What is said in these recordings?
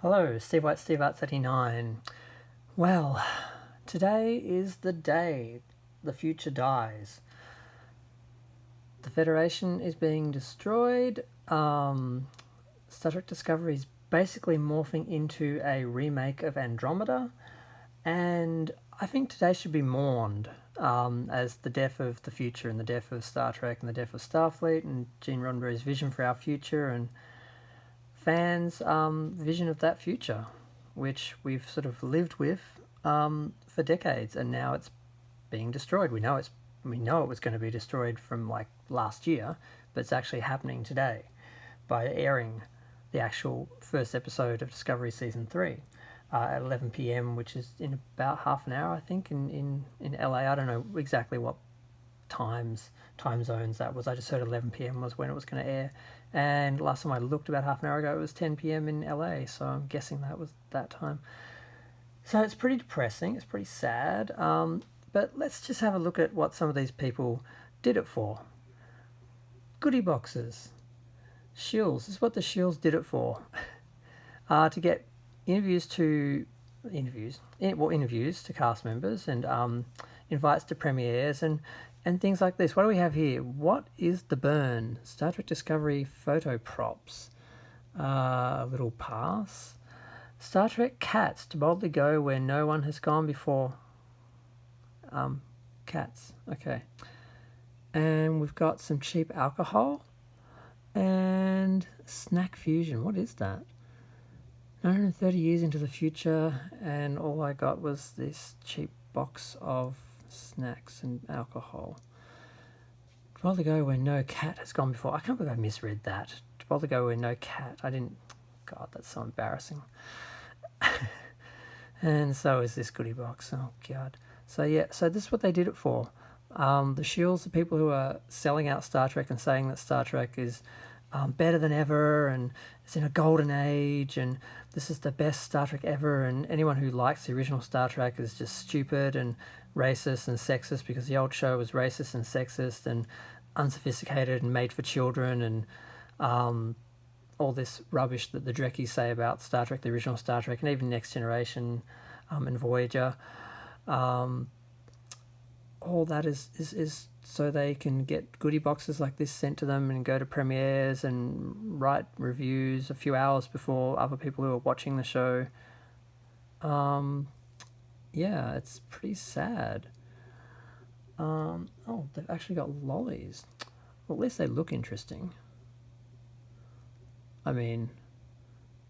Hello, Steve White, Steve Arts 89. Well, today is the day the future dies. The Federation is being destroyed. Star Trek Discovery is basically morphing into a remake of Andromeda, and I think today should be mourned as the death of the future and the death of Star Trek and the death of Starfleet and Gene Roddenberry's vision for our future and fans' vision of that future, which we've sort of lived with for decades, and now it's being destroyed. We know it was going to be destroyed from like last year, but it's actually happening today by airing the actual first episode of Discovery Season 3 at 11 p.m, which is in about half an hour, I think, in LA. I don't know exactly what time zones that was. I just heard 11 p.m. was when it was going to air, and last time I looked about half an hour ago it was 10 p.m. in LA, so I'm guessing that was that time. So it's pretty depressing, it's pretty sad, but let's just have a look at what some of these people did it for. Goodie boxes. Shills, this is what the Shills did it for. To get interviews to cast members and invites to premieres and things like this. What do we have here? What is the burn? Star Trek Discovery photo props. A little pass. Star Trek cats to boldly go where no one has gone before. Cats. Okay. And we've got some cheap alcohol and snack fusion. What is that? 930 years into the future, and all I got was this cheap box of snacks and alcohol. To boldly go where no cat has gone before. I can't believe I misread that. To boldly go where no cat. I didn't. God, that's so embarrassing. And so is this goodie box. Oh God. So yeah. So this is what they did it for. The Shills, the people who are selling out Star Trek and saying that Star Trek is better than ever and it's in a golden age and this is the best Star Trek ever, and anyone who likes the original Star Trek is just stupid and racist and sexist because the old show was racist and sexist and unsophisticated and made for children and all this rubbish that the Drekkies say about Star Trek, the original Star Trek, and even Next Generation and Voyager. All that is so they can get goodie boxes like this sent to them and go to premieres and write reviews a few hours before other people who are watching the show. Yeah, it's pretty sad. Oh, they've actually got lollies. Well, at least they look interesting. I mean,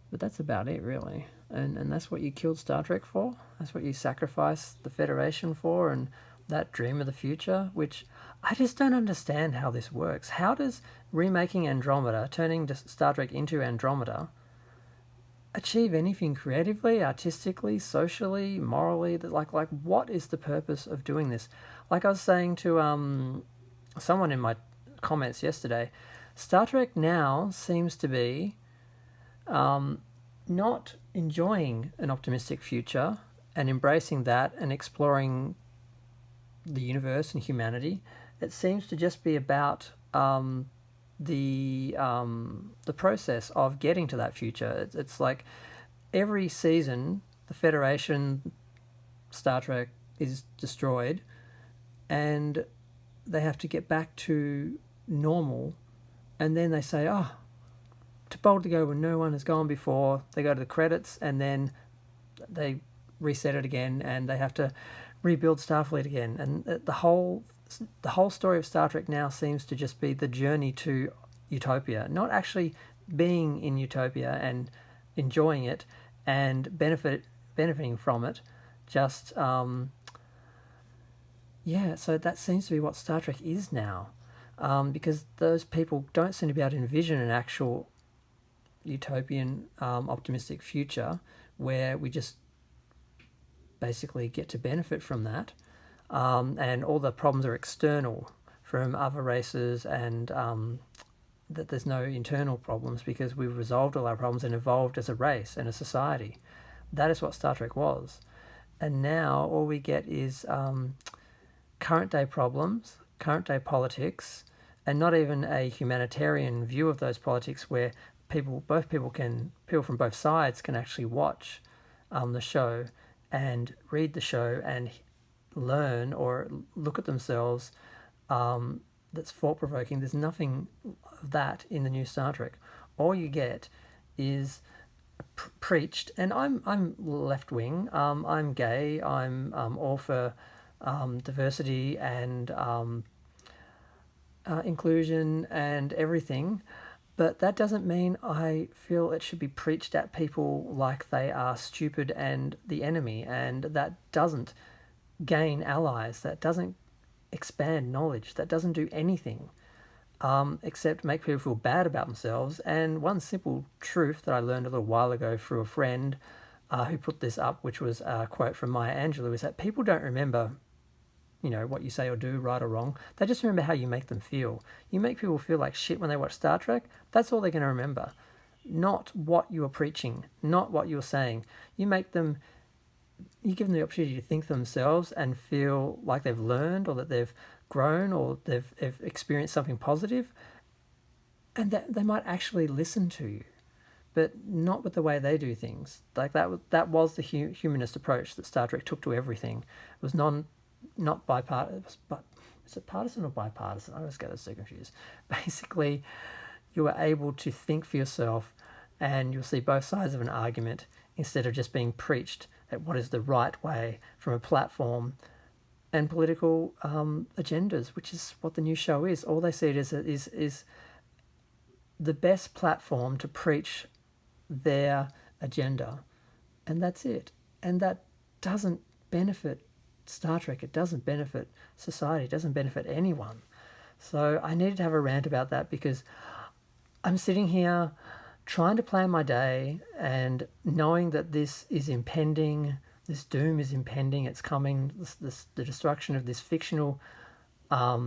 but that's about it, really. And that's what you killed Star Trek for? That's what you sacrificed the Federation for, and that dream of the future, which I just don't understand how this works. How does remaking Andromeda, turning Star Trek into Andromeda, achieve anything creatively, artistically, socially, morally? Like what is the purpose of doing this? Like I was saying to someone in my comments yesterday, Star Trek now seems to be not enjoying an optimistic future and embracing that and exploring the universe and humanity. It seems to just be about the process of getting to that future. It's like every season the Federation, Star Trek, is destroyed and they have to get back to normal, and then they say, oh, to boldly go where no one has gone before. They go to the credits and then they reset it again and they have to rebuild Starfleet again, and the whole story of Star Trek now seems to just be the journey to utopia, not actually being in utopia and enjoying it and benefiting from it. Just yeah, so that seems to be what Star Trek is now, because those people don't seem to be able to envision an actual utopian, optimistic future where we just basically get to benefit from that, and all the problems are external from other races, and that there's no internal problems because we've resolved all our problems and evolved as a race and a society. That is what Star Trek was. And now all we get is current day problems, current day politics, and not even a humanitarian view of those politics where people from both sides can actually watch the show and read the show and learn or look at themselves that's thought-provoking. There's nothing of that in the new Star Trek. All you get is preached, and I'm left-wing, I'm gay, I'm all for diversity and inclusion and everything, but that doesn't mean I feel it should be preached at people like they are stupid and the enemy, and that doesn't gain allies, that doesn't expand knowledge, that doesn't do anything except make people feel bad about themselves. And one simple truth that I learned a little while ago through a friend who put this up, which was a quote from Maya Angelou, is that people don't remember what you say or do, right or wrong. They just remember how you make them feel. You make people feel like shit when they watch Star Trek, that's all they're going to remember. Not what you are preaching, not what you're saying. You give them the opportunity to think for themselves and feel like they've learned or that they've grown or they've experienced something positive, and that they might actually listen to you, but not with the way they do things. Like that was the humanist approach that Star Trek took to everything. It was not bipartisan, but is it partisan or bipartisan? I always get those so confused. Basically, you are able to think for yourself and you'll see both sides of an argument instead of just being preached at what is the right way from a platform and political agendas, which is what the new show is. All they see it is the best platform to preach their agenda, and that's it. And that doesn't benefit Star Trek, it doesn't benefit society, it doesn't benefit anyone. So I needed to have a rant about that because I'm sitting here trying to plan my day and knowing that this is impending, this doom is impending, it's coming, the destruction of this fictional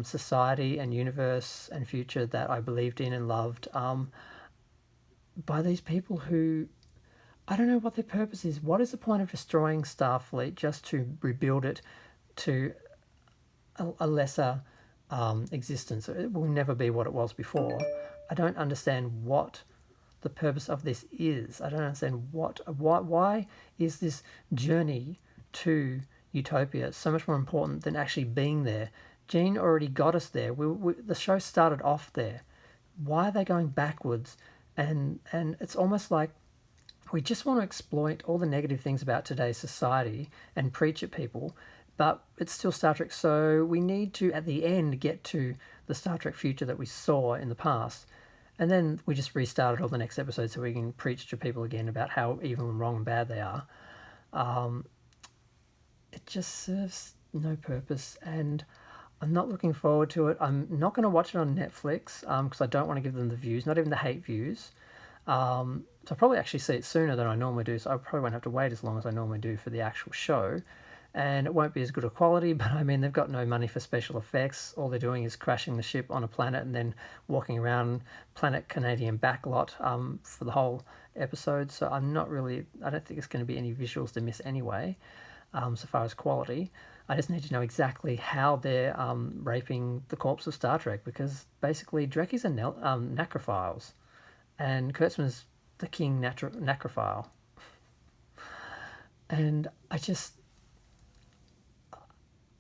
society and universe and future that I believed in and loved by these people who, I don't know what their purpose is. What is the point of destroying Starfleet just to rebuild it to a lesser existence? It will never be what it was before. I don't understand what the purpose of this is. I don't understand why is this journey to utopia so much more important than actually being there. Gene already got us there. The show started off there. Why are they going backwards? And it's almost like we just want to exploit all the negative things about today's society and preach at people, but it's still Star Trek, so we need to, at the end, get to the Star Trek future that we saw in the past. And then we just restarted all the next episodes so we can preach to people again about how evil and wrong and bad they are. It just serves no purpose, and I'm not looking forward to it. I'm not going to watch it on Netflix because I don't want to give them the views, not even the hate views. So I'll probably actually see it sooner than I normally do, so I probably won't have to wait as long as I normally do for the actual show. And it won't be as good a quality, but I mean, they've got no money for special effects. All they're doing is crashing the ship on a planet and then walking around planet Canadian backlot for the whole episode. So I don't think it's going to be any visuals to miss anyway, so far as quality. I just need to know exactly how they're raping the corpse of Star Trek, because basically Drekkies are necrophiles, and Kurtzman's the king necrophile. And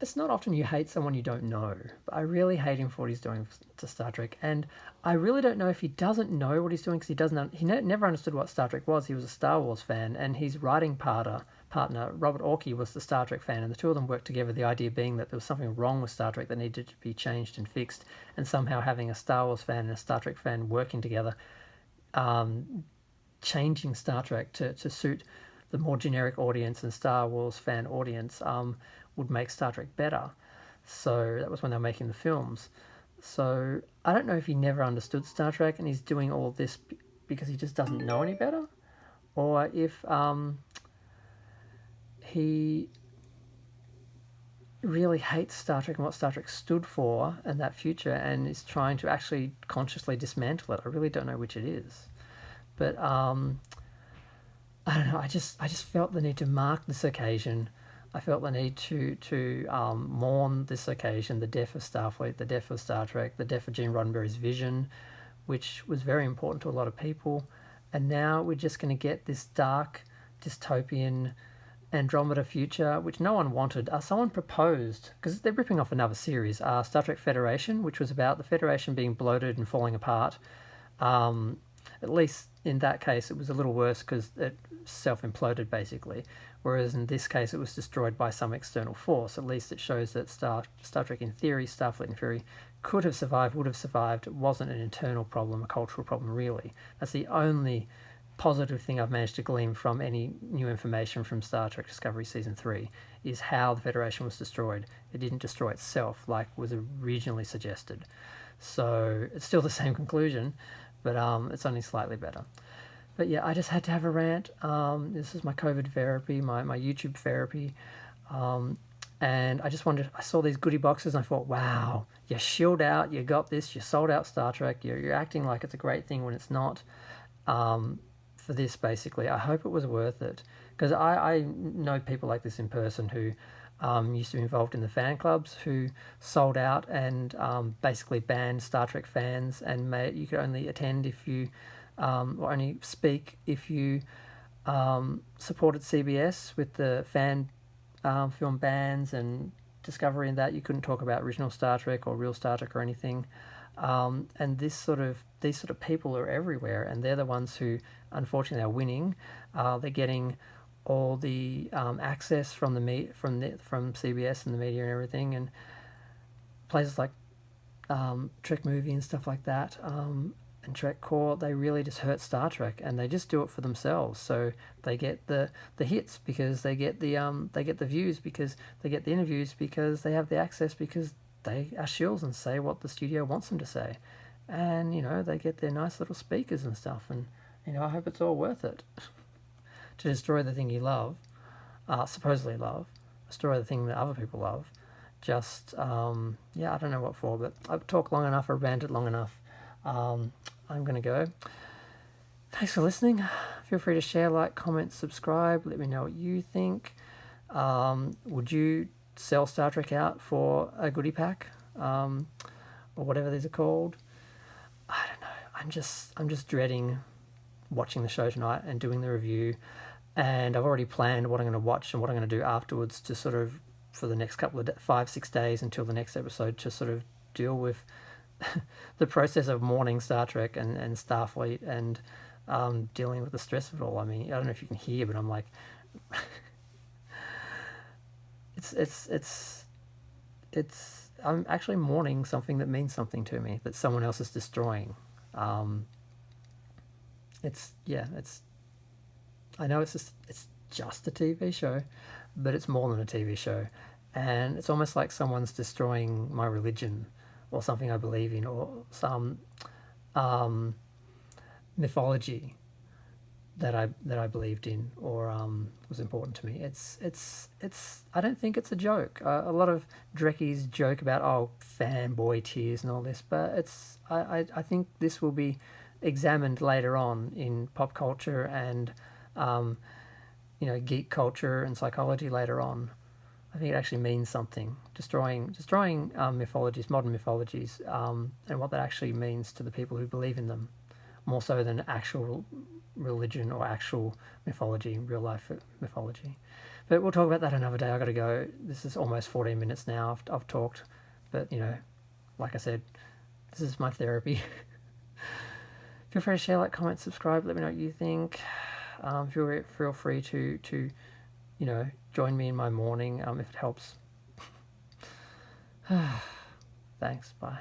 it's not often you hate someone you don't know, but I really hate him for what he's doing to Star Trek. And I really don't know if he doesn't know what he's doing, because he never understood what Star Trek was. He was a Star Wars fan, and his writing partner, Robert Orci, was the Star Trek fan, and the two of them worked together, the idea being that there was something wrong with Star Trek that needed to be changed and fixed, and somehow having a Star Wars fan and a Star Trek fan working together, changing Star Trek to suit the more generic audience and Star Wars fan audience would make Star Trek better. So that was when they were making the films. So I don't know if he never understood Star Trek and he's doing all this because he just doesn't know any better, or if he really hates Star Trek and what Star Trek stood for and that future, and is trying to actually consciously dismantle it. I really don't know which it is. But I don't know, I just felt the need to mark this occasion. I felt the need to mourn this occasion, the death of Starfleet, the death of Star Trek, the death of Gene Roddenberry's vision, which was very important to a lot of people. And now we're just going to get this dark, dystopian Andromeda future, which no one wanted. Someone proposed, because they're ripping off another series, Star Trek Federation, which was about the Federation being bloated and falling apart. At least in that case, it was a little worse because it self-imploded, basically. Whereas in this case, it was destroyed by some external force. At least it shows that Star Trek in theory, Starfleet in theory, could have survived, would have survived. It wasn't an internal problem, a cultural problem, really. That's the only positive thing I've managed to glean from any new information from Star Trek Discovery Season 3 is how the Federation was destroyed. It didn't destroy itself like was originally suggested. So it's still the same conclusion, but it's only slightly better. But yeah, I just had to have a rant. This is my COVID therapy, my YouTube therapy. And I just wondered, I saw these goodie boxes and I thought, wow, you're shilled out, you got this, you sold out Star Trek, you're acting like it's a great thing when it's not. For this, basically, I hope it was worth it, because I know people like this in person who used to be involved in the fan clubs, who sold out and basically banned Star Trek fans, and you could only attend if you or only speak if you supported CBS with the fan film bans and Discovery, and that you couldn't talk about original Star Trek or real Star Trek or anything. And these sort of people are everywhere, and they're the ones who, unfortunately, are winning. They're getting all the access from from CBS and the media and everything, and places like Trek Movie and stuff like that, and Trek Core. They really just hurt Star Trek, and they just do it for themselves. So they get the hits because they get the views, because they get the interviews, because they have the access, because they are shills and say what the studio wants them to say. And, they get their nice little speakers and stuff. And, I hope it's all worth it. To destroy the thing you love, supposedly love, destroy the thing that other people love. Just, I don't know what for, but I've talked long enough, I've ranted long enough. I'm going to go. Thanks for listening. Feel free to share, like, comment, subscribe. Let me know what you think. Would you sell Star Trek out for a goodie pack, or whatever these are called? I don't know. I'm just dreading watching the show tonight and doing the review, and I've already planned what I'm going to watch and what I'm going to do afterwards to sort of, for the next couple of 5-6 days until the next episode, to sort of deal with the process of mourning Star Trek and Starfleet, and dealing with the stress of it all. I mean, I don't know if you can hear, but I'm like it's I'm actually mourning something that means something to me, that someone else is destroying. I know it's just a TV show, but it's more than a TV show, and it's almost like someone's destroying my religion or something I believe in, or some mythology that I believed in, or was important to me. It's I don't think it's a joke. A lot of Drekkies joke about fanboy tears and all this, but I think this will be examined later on in pop culture and geek culture and psychology later on. I think it actually means something, destroying mythologies, modern mythologies, and what that actually means to the people who believe in them, more so than actual religion or actual mythology, real life mythology. But we'll talk about that another day. I've got to go. This is almost 14 minutes now. I've talked, but like I said, this is my therapy. Feel free to share, like, comment, subscribe. Let me know what you think. Feel free to join me in my morning if it helps. Thanks. Bye.